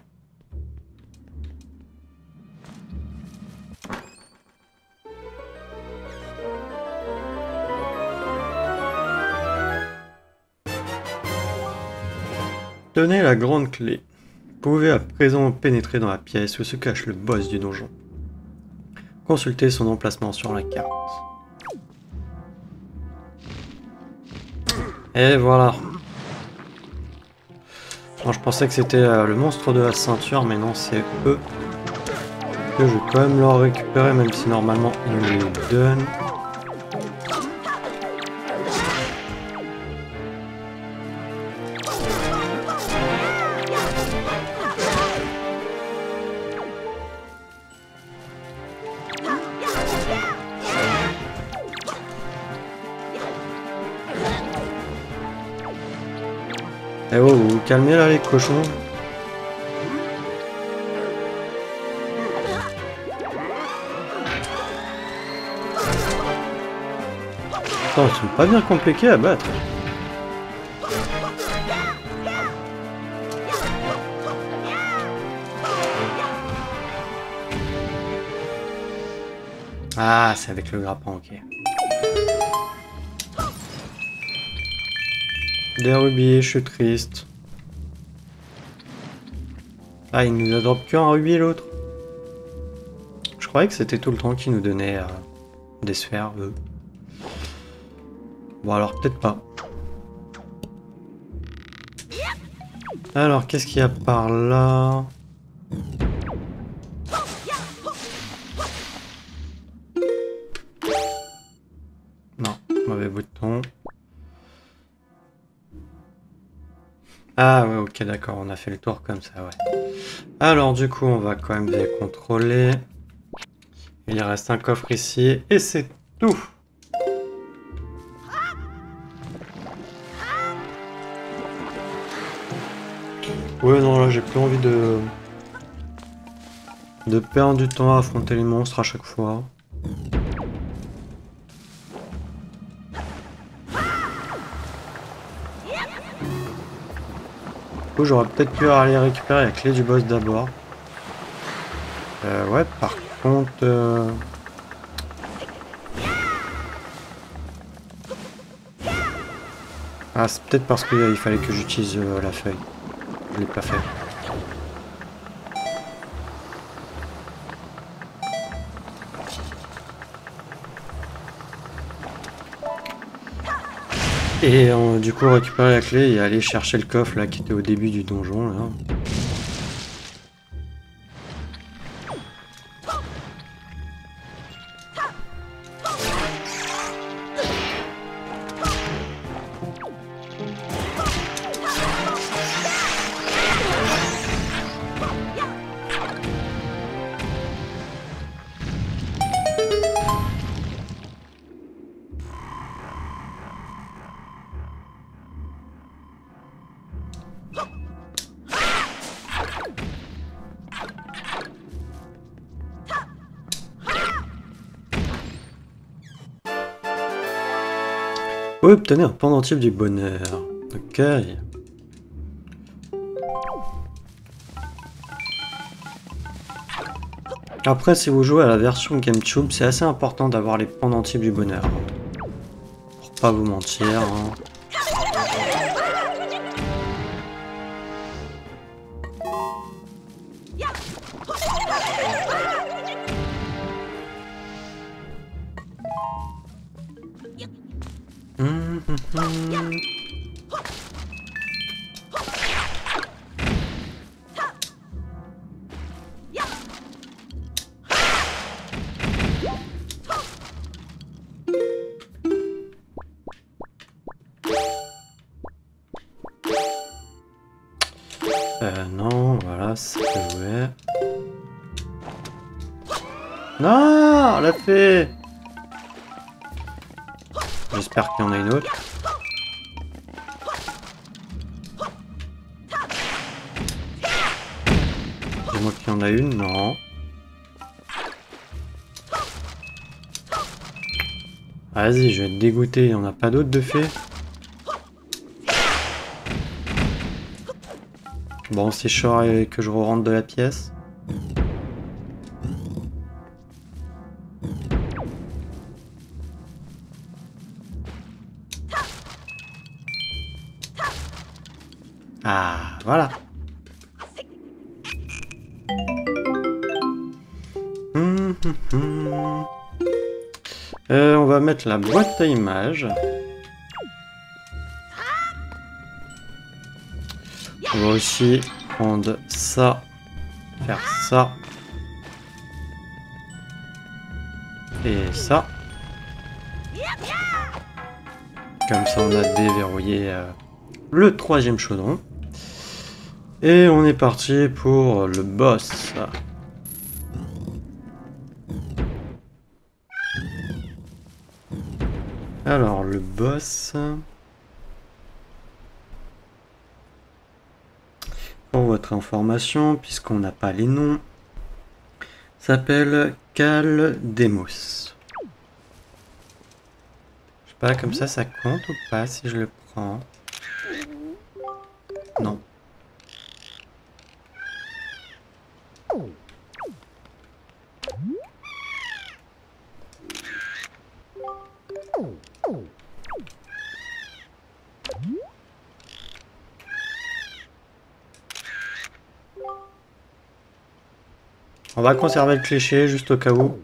[SPEAKER 1] Tenez la grande clé. Vous pouvez à présent pénétrer dans la pièce où se cache le boss du donjon. Consultez son emplacement sur la carte. Et voilà. Bon, je pensais que c'était le monstre de la ceinture, mais non, c'est eux. Que je vais quand même leur récupérer, même si normalement ils me le donnent. Eh oh, vous vous calmez là les cochons. Attends, ils sont pas bien compliqués à battre. Ah, c'est avec le grappin, ok. Des rubis, je suis triste. Ah, il nous a drop qu'un rubis l'autre. Je croyais que c'était tout le temps qu'ils nous donnaient des sphères, eux. Bon, alors peut-être pas. Alors, qu'est-ce qu'il y a par là? Non, mauvais bouton. Ah ouais, ok, d'accord, on a fait le tour comme ça, ouais. Alors du coup, on va quand même les contrôler. Il reste un coffre ici, et c'est tout. Ouais, non, là, j'ai plus envie de perdre du temps à affronter les monstres à chaque fois. J'aurais peut-être pu aller récupérer la clé du boss d'abord. Ouais, par contre... Ah, c'est peut-être parce qu'il fallait que j'utilise la feuille. Je l'ai pas fait. Et du coup, récupérer la clé et aller chercher le coffre là qui était au début du donjon là. Obtenez un pendentif du bonheur. Ok. Après, si vous jouez à la version GameCube, c'est assez important d'avoir les pendentifs du bonheur. Pour pas vous mentir. Hein. Non, voilà, c'est ce que je voulais. Non, on l'a fait. J'espère qu'il y en a une autre. C'est moi qui en a une, non. Vas-y, je vais être dégoûté, il n'y en a pas d'autres de fait. Bon, c'est chaud que je rentre de la pièce. Ah, voilà. On va mettre la boîte à images. On va aussi prendre ça, faire ça. Et ça. Comme ça, on a déverrouillé le 3e chaudron. Et on est parti pour le boss. Alors, le boss... Pour votre information, puisqu'on n'a pas les noms, s'appelle Caldemos. Je sais pas, comme ça compte ou pas si je le prends? Non. On va conserver le cliché juste au cas où.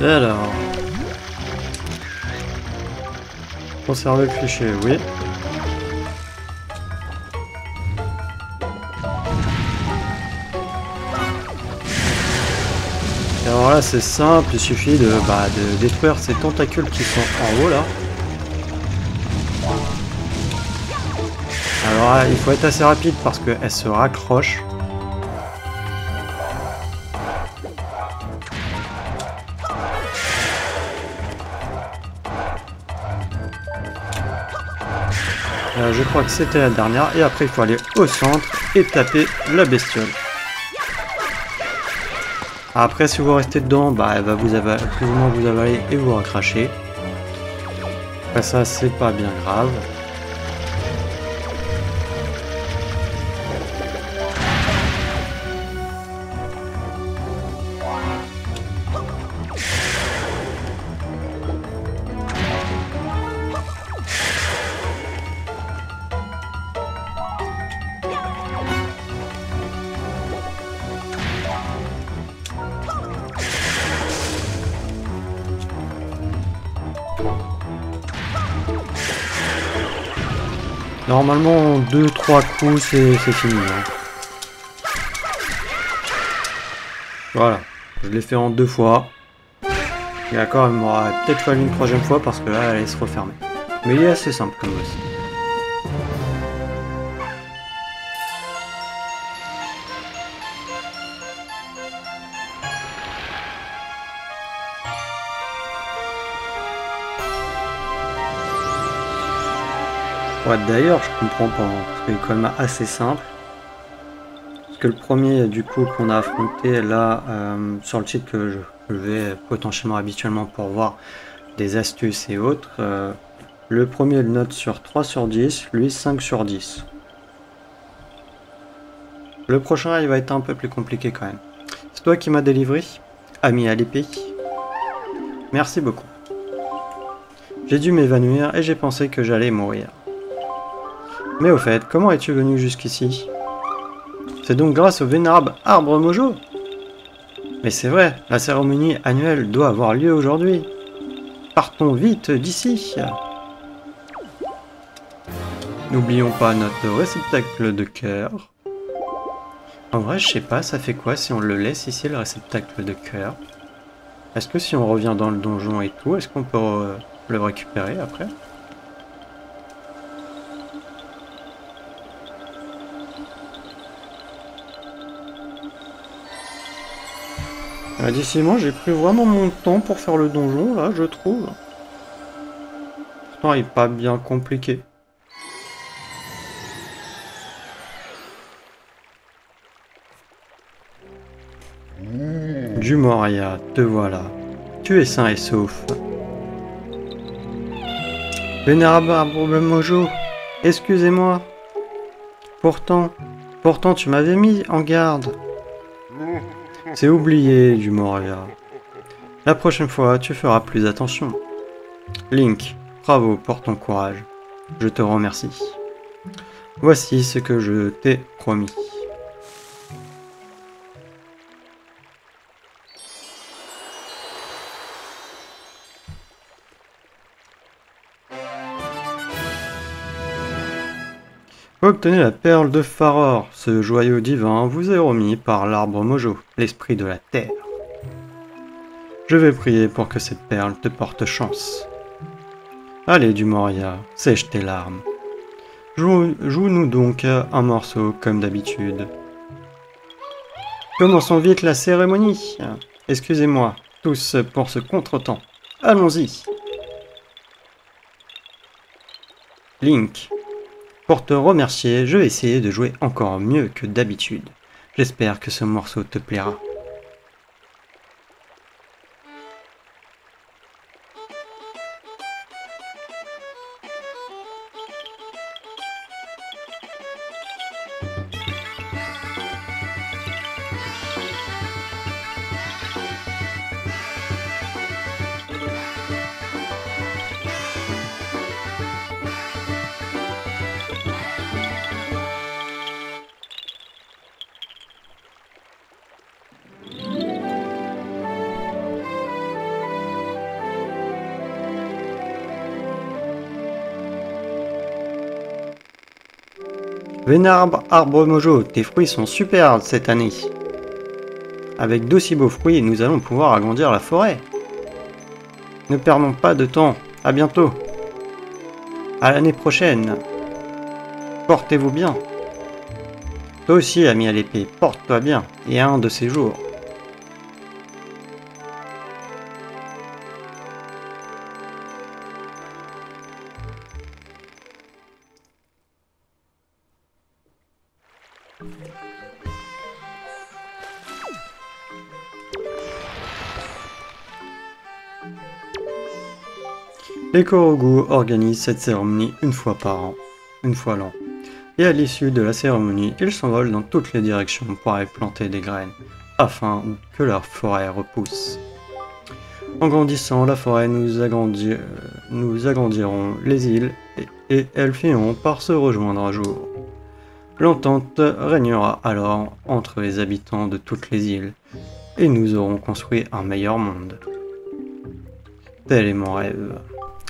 [SPEAKER 1] Alors, conserver le fichier, oui. Et alors là, c'est simple, il suffit de détruire ces tentacules qui sont en haut là. Alors là, il faut être assez rapide parce qu'elles se raccrochent. Je crois que c'était la dernière et après il faut aller au centre et taper la bestiole. Après si vous restez dedans, elle va vous avaler, plus ou moins vous avaler et vous recracher. Après ça c'est pas bien grave. Normalement, en 2-3 coups, c'est fini. Hein. Voilà, je l'ai fait en 2 fois. Et d'accord, il m'aura peut-être fallu une 3e fois parce que là, elle allait se refermer. Mais il est assez simple comme boss. Ouais, d'ailleurs, je comprends pas, hein, parce qu'il est quand même assez simple. Parce que le premier, du coup, qu'on a affronté là, sur le site que je vais potentiellement habituellement pour voir des astuces et autres, le premier le note sur 3 sur 10, lui 5 sur 10. Le prochain, il va être un peu plus compliqué quand même. C'est toi qui m'as délivré, ami à l'épée. Merci beaucoup. J'ai dû m'évanouir et j'ai pensé que j'allais mourir. Mais au fait, comment es-tu venu jusqu'ici? C'est donc grâce au vénérable arbre Mojo? Mais c'est vrai, la cérémonie annuelle doit avoir lieu aujourd'hui. Partons vite d'ici. N'oublions pas notre réceptacle de cœur. En vrai, je sais pas, ça fait quoi si on le laisse ici, le réceptacle de cœur? Est-ce que si on revient dans le donjon et tout, est-ce qu'on peut le récupérer après? D'ici moi, j'ai pris vraiment mon temps pour faire le donjon, là, je trouve. Pourtant, il est pas bien compliqué. Du Moria, te voilà. Tu es sain et sauf. Vénérable arbre Mojo, excusez-moi. Pourtant, tu m'avais mis en garde. C'est oublié, du Moria. La prochaine fois, tu feras plus attention. Link, bravo pour ton courage. Je te remercie. Voici ce que je t'ai promis. Obtenez la perle de Faror. Ce joyau divin vous est remis par l'arbre Mojo, l'esprit de la terre. Je vais prier pour que cette perle te porte chance. Allez, du Moria, sèche tes larmes. Joue-nous donc un morceau comme d'habitude. Commençons vite la cérémonie. Excusez-moi, tous pour ce contretemps. Allons-y. Link. Pour te remercier, je vais essayer de jouer encore mieux que d'habitude. J'espère que ce morceau te plaira. Vénérable arbre Mojo, tes fruits sont superbes cette année. Avec d'aussi beaux fruits, nous allons pouvoir agrandir la forêt. Ne perdons pas de temps, à bientôt. À l'année prochaine. Portez-vous bien. Toi aussi, ami à l'épée, porte-toi bien, et à un de ces jours. Les Korogu organisent cette cérémonie une fois par an, une fois l'an. Et à l'issue de la cérémonie, ils s'envolent dans toutes les directions pour aller planter des graines, afin que leur forêt repousse. En grandissant, la forêt nous agrandirons les îles et elles finiront par se rejoindre un jour. L'entente régnera alors entre les habitants de toutes les îles et nous aurons construit un meilleur monde. Tel est mon rêve.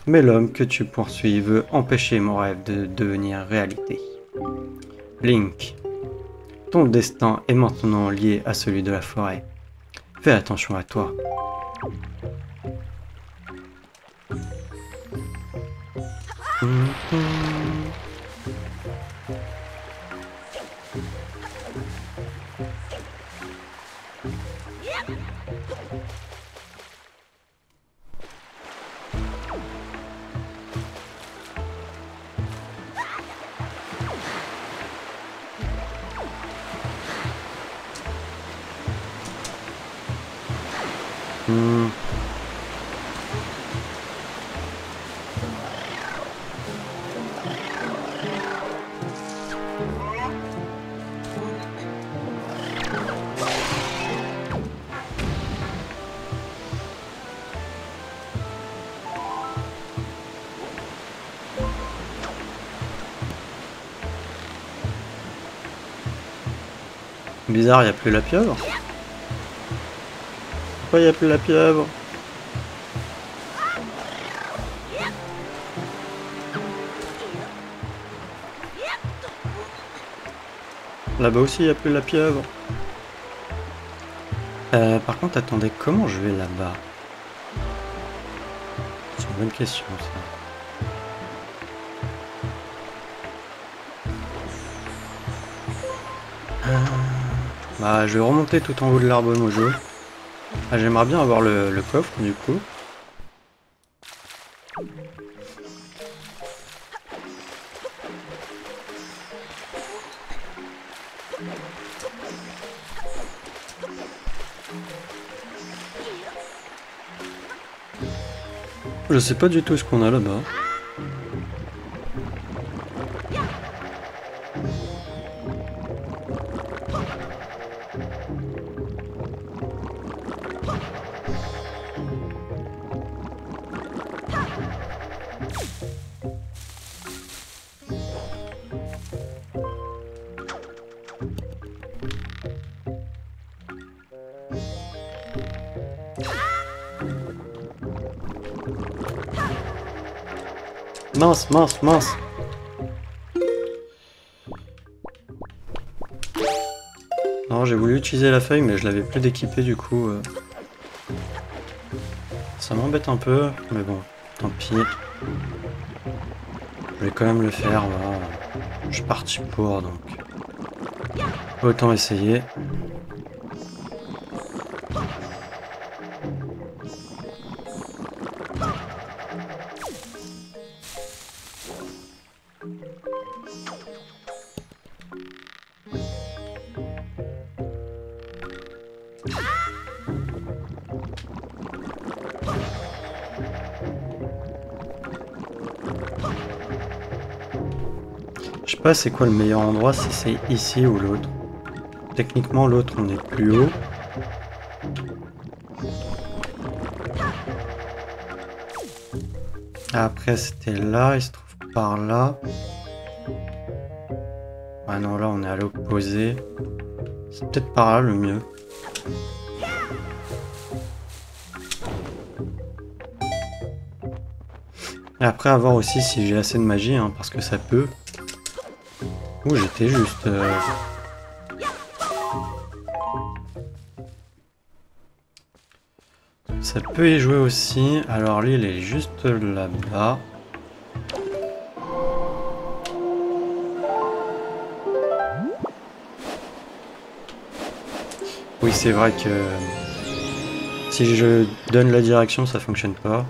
[SPEAKER 1] Mais l'homme que tu poursuis veut empêcher mon rêve de devenir réalité. Link, ton destin est maintenant lié à celui de la forêt. Fais attention à toi. Bizarre, il n'y a plus la pieuvre. Pourquoi il n'y a plus la pieuvre? Là-bas aussi, il n'y a plus la pieuvre. Par contre, attendez, comment je vais là-bas? C'est une bonne question, ça. Bah, je vais remonter tout en haut de l'arbre mojo. Ah, j'aimerais bien avoir le coffre, du coup. Je sais pas du tout ce qu'on a là-bas. Mince, mince, mince. Non, j'ai voulu utiliser la feuille, mais je l'avais plus d'équipée, du coup. Ça m'embête un peu, mais bon, tant pis. Je vais quand même le faire, voilà. Je suis parti pour, donc... Autant essayer. Je sais pas c'est quoi le meilleur endroit, si c'est ici ou l'autre. Techniquement l'autre on est plus haut. Après c'était là, il se trouve par là. Ah non, là on est à l'opposé. C'est peut-être par là le mieux. Et après à voir aussi si j'ai assez de magie, hein, parce que ça peut. Ouh, j'étais juste... Ça peut y jouer aussi. Alors lui il est juste là-bas. Oui, c'est vrai que si je donne la direction, ça fonctionne pas.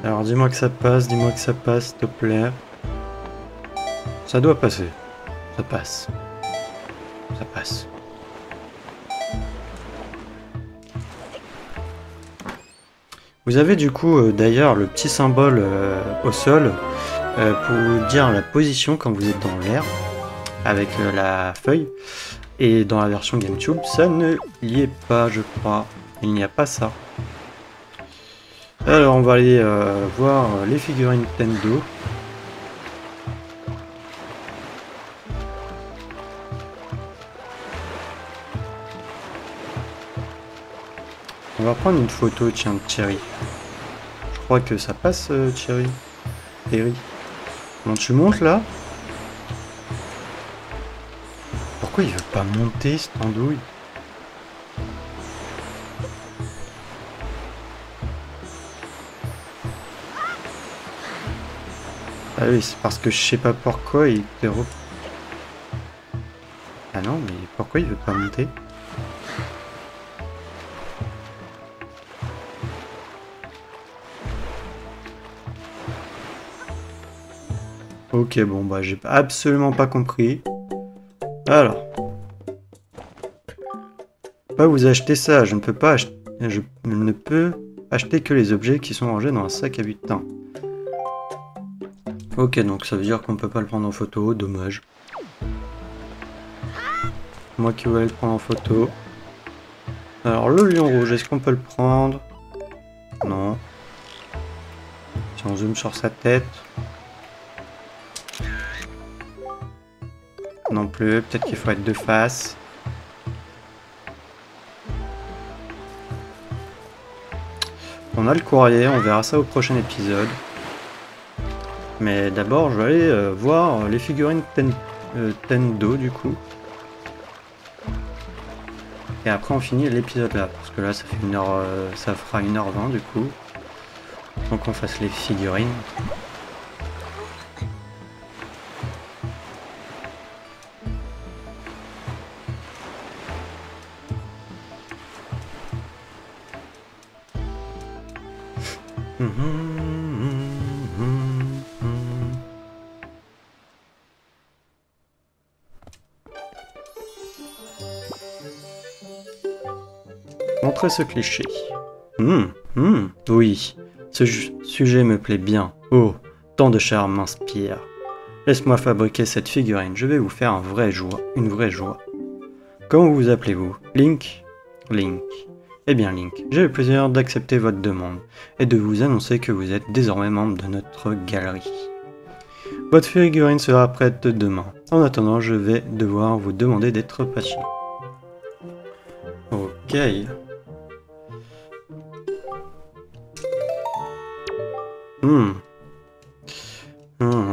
[SPEAKER 1] Alors dis-moi que ça passe, dis-moi que ça passe, s'il te plaît. Ça doit passer. Ça passe. Ça passe. Vous avez du coup d'ailleurs le petit symbole au sol pour vous dire la position quand vous êtes dans l'air avec la feuille. Et dans la version GameCube, ça ne y est pas, je crois. Il n'y a pas ça. Alors on va aller voir les figurines Nintendo. On va prendre une photo, tiens, de Thierry. Je crois que ça passe, Thierry. Thierry. Comment tu montes là? Pourquoi il veut pas monter, cette andouille? Ah oui, c'est parce que je sais pas pourquoi il était Ah non, mais pourquoi il veut pas monter? Ok, bon, bah j'ai absolument pas compris. Alors. Pas vous acheter ça, je ne peux pas acheter... Je ne peux acheter que les objets qui sont rangés dans un sac à butin. Ok, donc ça veut dire qu'on peut pas le prendre en photo, dommage. Moi qui voulais le prendre en photo. Alors le lion rouge, est-ce qu'on peut le prendre? Non. Si on zoome sur sa tête. Non plus, peut-être qu'il faut être de face. On a le courrier, on verra ça au prochain épisode. Mais d'abord, je vais aller voir les figurines Tendo du coup. Et après on finit l'épisode là, parce que là ça fait ça fera 1h20 du coup. Donc on fasse les figurines. Montrez ce cliché. Oui, ce sujet me plaît bien. Oh, tant de charme m'inspire. Laisse-moi fabriquer cette figurine, je vais vous faire une vraie joie. Comment vous appelez-vous? Link? Link. Eh bien Link, j'ai le plaisir d'accepter votre demande et de vous annoncer que vous êtes désormais membre de notre galerie. Votre figurine sera prête demain. En attendant, je vais devoir vous demander d'être patient. Ok.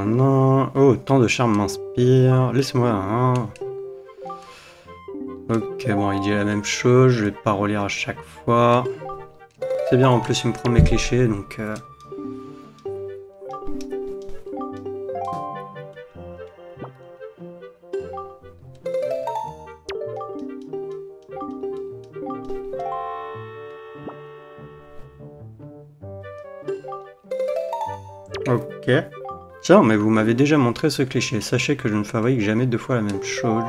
[SPEAKER 1] Non. Oh, tant de charme m'inspire. Laisse-moi un. Ok, bon, il dit la même chose. Je vais pas relire à chaque fois. C'est bien, en plus, il me prend mes clichés, donc... Ok. Tiens, mais vous m'avez déjà montré ce cliché. Sachez que je ne fabrique jamais 2 fois la même chose.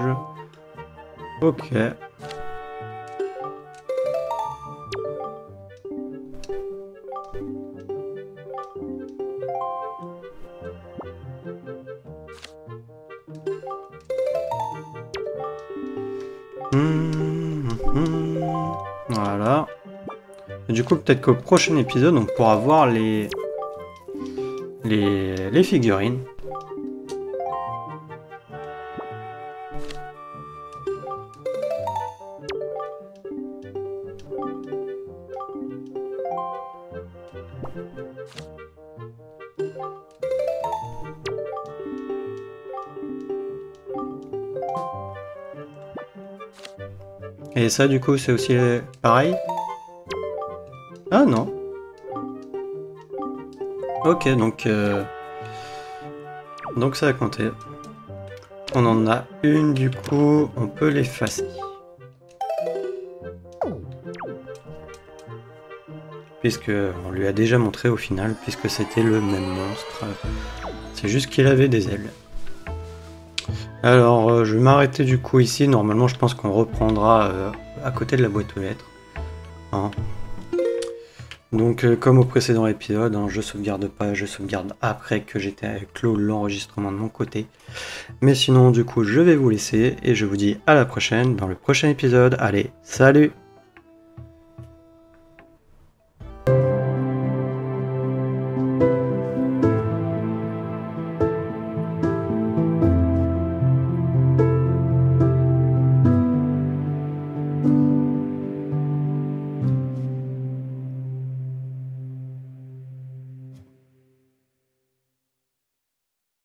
[SPEAKER 1] Ok. Voilà. Et du coup, peut-être qu'au prochain épisode, on pourra voir les figurines. Et ça, du coup, c'est aussi pareil? Ah non. Ok, donc ça a compté. On en a une, du coup, on peut l'effacer. Puisque on lui a déjà montré au final, puisque c'était le même monstre. C'est juste qu'il avait des ailes. Alors, je vais m'arrêter du coup ici. Normalement, je pense qu'on reprendra à côté de la boîte aux lettres. Hein. Donc, comme au précédent épisode, hein, je sauvegarde pas, je sauvegarde après que j'ai clos l'enregistrement de mon côté. Mais sinon, du coup, je vais vous laisser et je vous dis à la prochaine dans le prochain épisode. Allez, salut!